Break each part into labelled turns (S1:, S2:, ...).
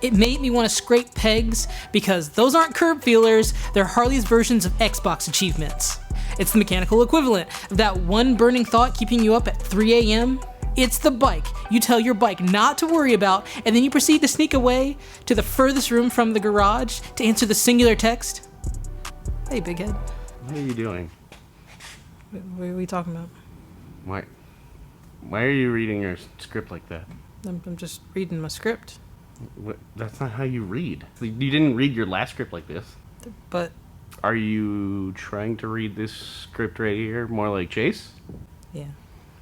S1: It made me want to scrape pegs because those aren't curb feelers, they're Harley's versions of Xbox achievements. It's the mechanical equivalent of that one burning thought keeping you up at 3 a.m. It's the bike you tell your bike not to worry about, and then you proceed to sneak away to the furthest room from the garage to answer the singular text. Hey, big head.
S2: What are you doing?
S1: What are we talking about?
S2: Why are you reading your script like that?
S1: I'm just reading my script.
S2: That's not how you read. You didn't read your last script like this.
S1: But...
S2: Are you trying to read this script right here more like Chase?
S1: Yeah.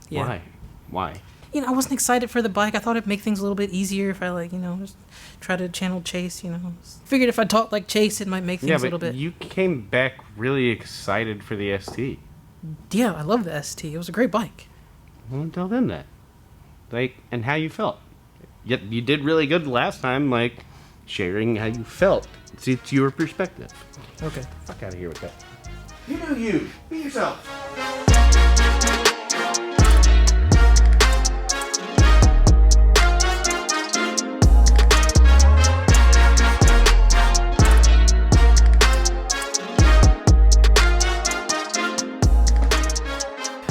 S2: Why?
S1: You know, I wasn't excited for the bike. I thought it'd make things a little bit easier if I, just try to channel Chase, Figured if I talked like Chase, it might make things a little bit...
S2: you came back really excited for the ST.
S1: Yeah, I love the ST. It was a great bike.
S2: Well, tell them that. And how you felt. Yet you did really good last time, sharing how you felt. It's your perspective.
S1: Okay.
S2: Fuck out of here with that. You do you. Be yourself.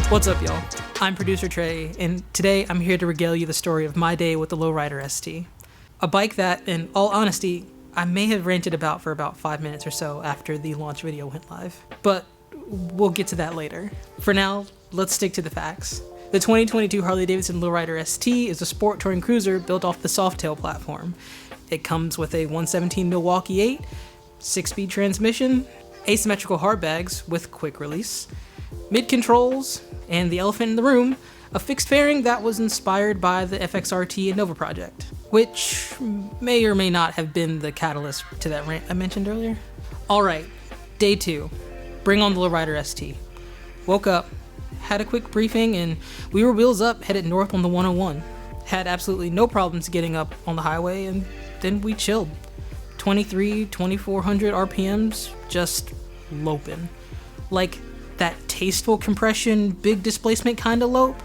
S1: What's up, y'all? I'm producer Trey, and today I'm here to regale you the story of my day with the Lowrider ST. A bike that, in all honesty, I may have ranted about for about 5 minutes or so after the launch video went live. But we'll get to that later. For now, let's stick to the facts. The 2022 Harley Davidson Lowrider ST is a sport touring cruiser built off the Softail platform. It comes with a 117 Milwaukee 8, 6-speed transmission, asymmetrical hard bags with quick release, mid-controls, and the elephant in the room, a fixed fairing that was inspired by the FXRT Nova project, which may or may not have been the catalyst to that rant I mentioned earlier. Alright, day 2. Bring on the Lowrider ST. Woke up, had a quick briefing, and we were wheels up headed north on the 101. Had absolutely no problems getting up on the highway, and then we chilled. 2400 RPMs, just loping. Like that tasteful compression, big displacement kind of lope.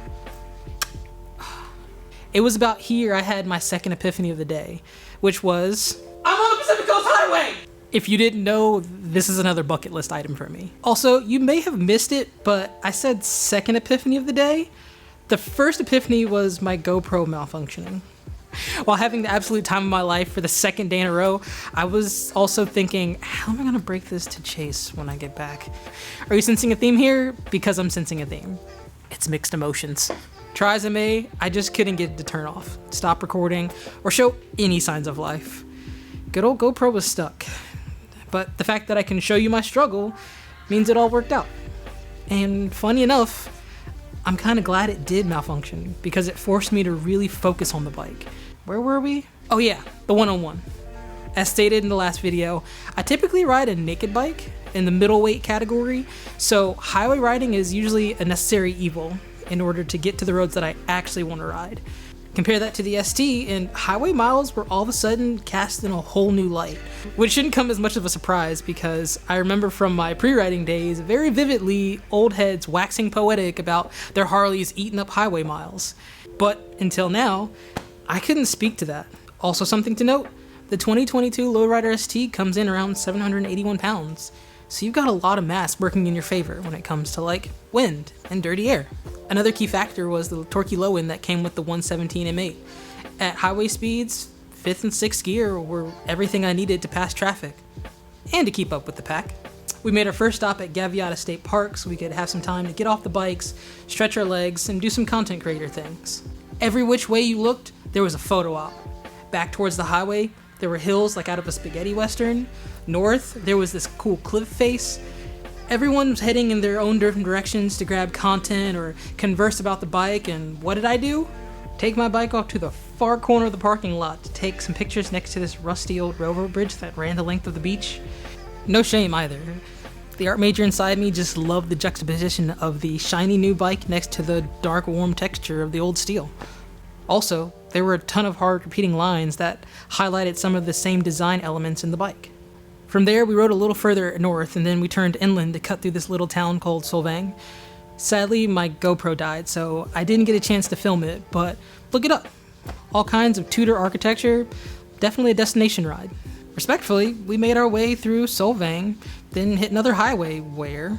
S1: It was about here I had my second epiphany of the day, which was, I'm on the Pacific Coast Highway! If you didn't know, this is another bucket list item for me. Also, you may have missed it, but I said second epiphany of the day. The first epiphany was my GoPro malfunctioning. While having the absolute time of my life for the second day in a row, I was also thinking, how am I gonna break this to Chase when I get back? Are you sensing a theme here? Because I'm sensing a theme. It's mixed emotions. Try as I may, I just couldn't get it to turn off, stop recording, or show any signs of life. Good old GoPro was stuck. But the fact that I can show you my struggle means it all worked out. And funny enough, I'm kind of glad it did malfunction because it forced me to really focus on the bike. Where were we? Oh yeah, the 101. As stated in the last video, I typically ride a naked bike in the middleweight category, so highway riding is usually a necessary evil in order to get to the roads that I actually want to ride. Compare that to the ST, and highway miles were all of a sudden cast in a whole new light, which shouldn't come as much of a surprise because I remember from my pre-riding days very vividly old heads waxing poetic about their Harleys eating up highway miles. But until now, I couldn't speak to that. Also something to note, the 2022 Lowrider ST comes in around 781 pounds, so you've got a lot of mass working in your favor when it comes to wind and dirty air. Another key factor was the torquey low end that came with the 117 M8. At highway speeds, 5th and 6th gear were everything I needed to pass traffic, and to keep up with the pack. We made our first stop at Gaviota State Park so we could have some time to get off the bikes, stretch our legs, and do some content creator things. Every which way you looked, there was a photo op. Back towards the highway, there were hills like out of a spaghetti western. North, there was this cool cliff face. Everyone was heading in their own different directions to grab content or converse about the bike, and what did I do? Take my bike off to the far corner of the parking lot to take some pictures next to this rusty old railroad bridge that ran the length of the beach. No shame either. The art major inside me just loved the juxtaposition of the shiny new bike next to the dark warm texture of the old steel. Also, there were a ton of hard repeating lines that highlighted some of the same design elements in the bike. From there, we rode a little further north, and then we turned inland to cut through this little town called Solvang. Sadly, my GoPro died, so I didn't get a chance to film it, but look it up. All kinds of Tudor architecture, Definitely a destination ride. Respectfully, we made our way through Solvang, then hit another highway where...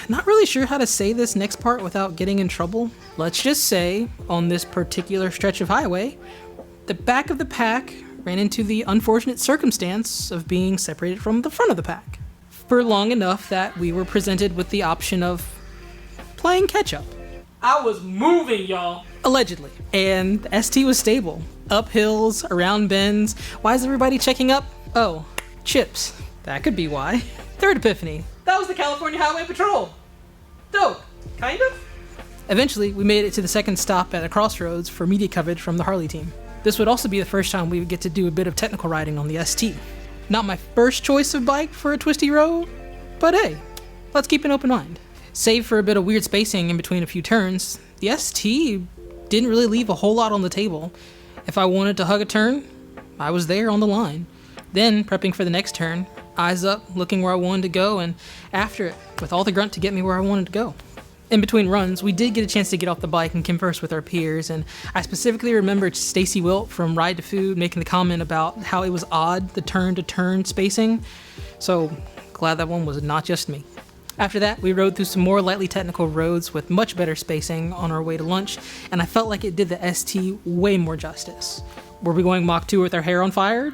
S1: Not really sure how to say this next part without getting in trouble. Let's just say, on this particular stretch of highway, the back of the pack ran into the unfortunate circumstance of being separated from the front of the pack for long enough that we were presented with the option of playing catch-up. I was moving, y'all. Allegedly. And the ST was stable. Up hills, around bends. Why is everybody checking up? Oh, chips. That could be why. Third epiphany. That was the California Highway Patrol. Dope. Kind of? Eventually, we made it to the second stop at a crossroads for media coverage from the Harley team. This would also be the first time we would get to do a bit of technical riding on the ST. Not my first choice of bike for a twisty road, but hey, let's keep an open mind. Save for a bit of weird spacing in between a few turns, the ST didn't really leave a whole lot on the table. If I wanted to hug a turn, I was there on the line. Then, prepping for the next turn, eyes up, looking where I wanted to go, and after it, with all the grunt to get me where I wanted to go. In between runs, we did get a chance to get off the bike and converse with our peers, and I specifically remembered Stacy Wilt from Ride to Food making the comment about how it was odd, the turn-to-turn spacing, so glad that one was not just me. After that, we rode through some more lightly technical roads with much better spacing on our way to lunch, and I felt like it did the ST way more justice. Were we going Mach 2 with our hair on fire?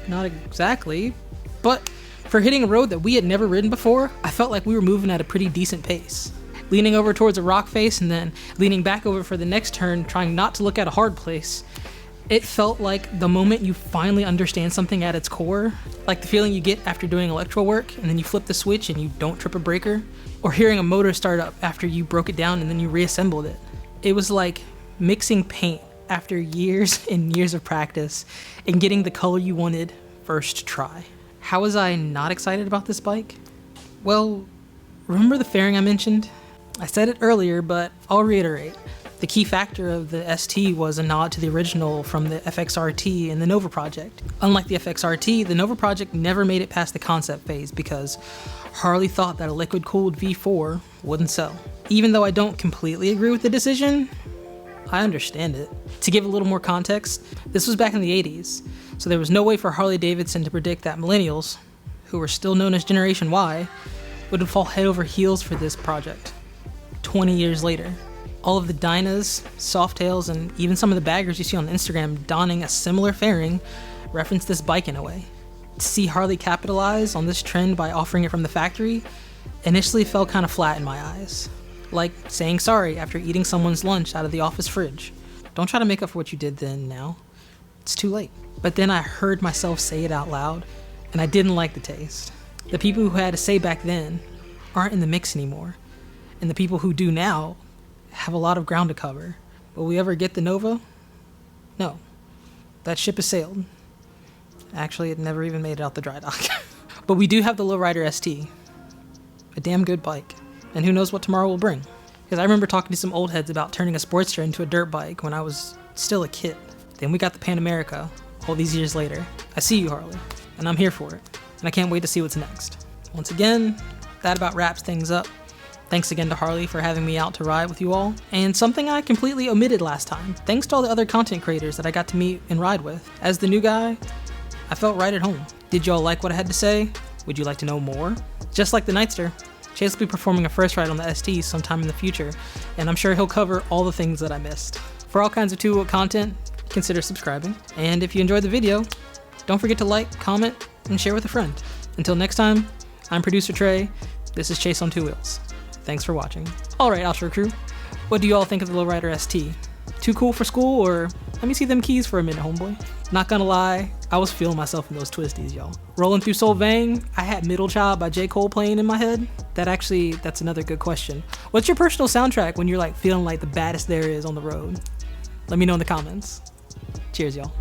S1: Not exactly, but for hitting a road that we had never ridden before, I felt like we were moving at a pretty decent pace. Leaning over towards a rock face and then leaning back over for the next turn, trying not to look at a hard place, it felt like the moment you finally understand something at its core, like the feeling you get after doing electrical work and then you flip the switch and you don't trip a breaker, or hearing a motor start up after you broke it down and then you reassembled it. It was like mixing paint after years and years of practice and getting the color you wanted first try. How was I not excited about this bike? Well, remember the fairing I mentioned? I said it earlier, but I'll reiterate. The key factor of the ST was a nod to the original from the FXRT and the Nova project. Unlike the FXRT, the Nova project never made it past the concept phase because Harley thought that a liquid-cooled V4 wouldn't sell. Even though I don't completely agree with the decision, I understand it. To give a little more context, this was back in the 80s, so there was no way for Harley Davidson to predict that millennials, who were still known as Generation Y, would fall head over heels for this project. 20 years later, all of the Dynas, Softails, and even some of the baggers you see on Instagram donning a similar fairing reference this bike in a way. To see Harley capitalize on this trend by offering it from the factory initially fell kind of flat in my eyes. Like saying sorry after eating someone's lunch out of the office fridge. Don't try to make up for what you did then now. It's too late. But then I heard myself say it out loud, and I didn't like the taste. The people who had to say back then aren't in the mix anymore. And the people who do now have a lot of ground to cover. Will we ever get the Nova? No. That ship has sailed. Actually, it never even made it out the dry dock. But we do have the Lowrider ST. A damn good bike. And who knows what tomorrow will bring. Because I remember talking to some old heads about turning a Sportster into a dirt bike when I was still a kid. Then we got the Pan America all these years later. I see you, Harley. And I'm here for it. And I can't wait to see what's next. Once again, that about wraps things up. Thanks again to Harley for having me out to ride with you all. And something I completely omitted last time, thanks to all the other content creators that I got to meet and ride with. As the new guy, I felt right at home. Did y'all like what I had to say? Would you like to know more? Just like the Nightster, Chase will be performing a first ride on the ST sometime in the future, and I'm sure he'll cover all the things that I missed. For all kinds of two-wheel content, consider subscribing. And if you enjoyed the video, don't forget to like, comment, and share with a friend. Until next time, I'm producer Trey. This is Chase on Two Wheels. Thanks for watching. Alright, outro crew. What do you all think of the Lowrider ST? Too cool for school, or let me see them keys for a minute, homeboy? Not gonna lie, I was feeling myself in those twisties, y'all. Rolling through Solvang, I had Middle Child by J. Cole playing in my head. That's another good question. What's your personal soundtrack when you're like feeling like the baddest there is on the road? Let me know in the comments. Cheers, y'all.